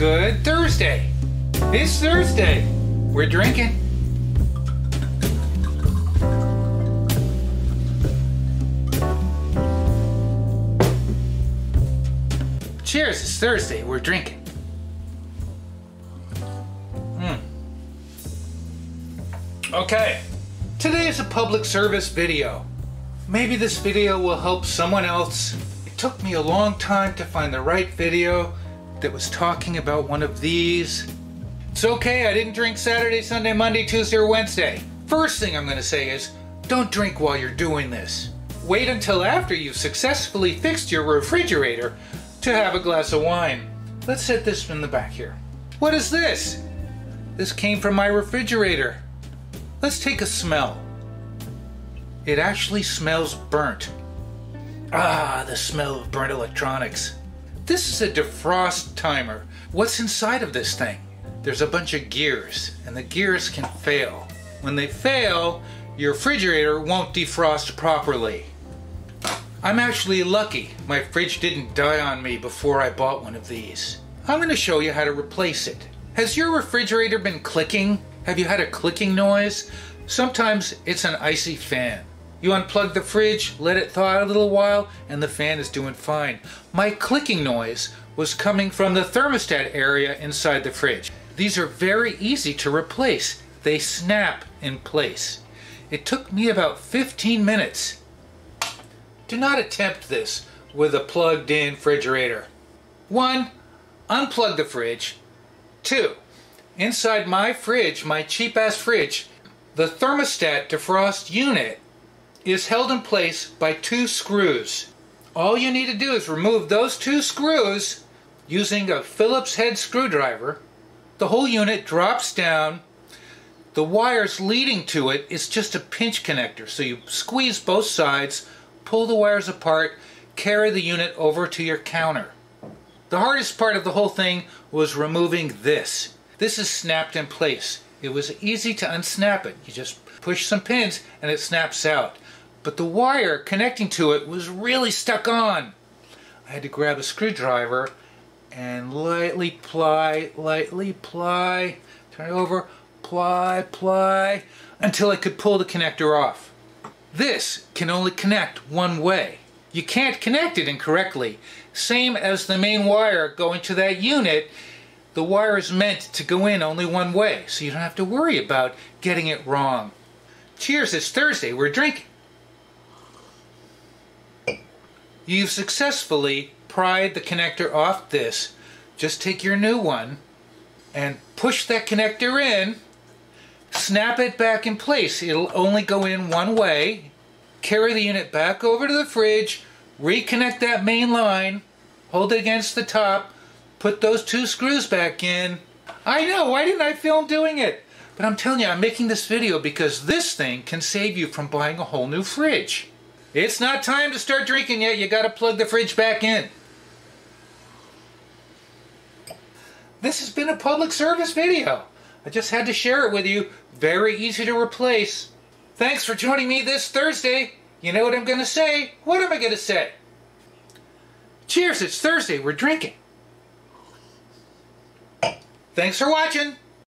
Good Thursday. It's Thursday. We're drinking. Cheers, it's Thursday. We're drinking. Okay, today is a public service video. Maybe this video will help someone else. It took me a long time to find the right video that was talking about one of these. It's okay, I didn't drink Saturday, Sunday, Monday, Tuesday, or Wednesday. First thing I'm going to say is, don't drink while you're doing this. Wait until after you've successfully fixed your refrigerator to have a glass of wine. Let's set this in the back here. What is this? This came from my refrigerator. Let's take a smell. It actually smells burnt. Ah, the smell of burnt electronics. This is a defrost timer. What's inside of this thing? There's a bunch of gears, and the gears can fail. When they fail, your refrigerator won't defrost properly. I'm actually lucky my fridge didn't die on me before I bought one of these. I'm going to show you how to replace it. Has your refrigerator been clicking? Have you had a clicking noise? Sometimes it's an icy fan. You unplug the fridge, let it thaw out a little while, and the fan is doing fine. My clicking noise was coming from the thermostat area inside the fridge. These are very easy to replace. They snap in place. It took me about 15 minutes. Do not attempt this with a plugged-in refrigerator. 1. Unplug the fridge. 2. Inside my fridge, my cheap-ass fridge, the thermostat defrost unit is held in place by 2 screws. All you need to do is remove those 2 screws using a Phillips head screwdriver. The whole unit drops down. The wires leading to it is just a pinch connector. So you squeeze both sides, pull the wires apart, carry the unit over to your counter. The hardest part of the whole thing was removing this. This is snapped in place. It was easy to unsnap it. You just push some pins and it snaps out. But the wire connecting to it was really stuck on. I had to grab a screwdriver and lightly ply, turn it over, ply, until I could pull the connector off. This can only connect one way. You can't connect it incorrectly. Same as the main wire going to that unit. The wire is meant to go in only one way, so you don't have to worry about getting it wrong. Cheers, it's Thursday, we're drinking. You've successfully pried the connector off this. Just take your new one and push that connector in, snap it back in place. It'll only go in one way. Carry the unit back over to the fridge, reconnect that main line, hold it against the top, put those 2 screws back in. I know, why didn't I film doing it? But I'm telling you, I'm making this video because this thing can save you from buying a whole new fridge. It's not time to start drinking yet, you gotta plug the fridge back in. This has been a public service video. I just had to share it with you. Very easy to replace. Thanks for joining me this Thursday. You know what I'm gonna say? What am I gonna say? Cheers, it's Thursday, we're drinking. Thanks for watching.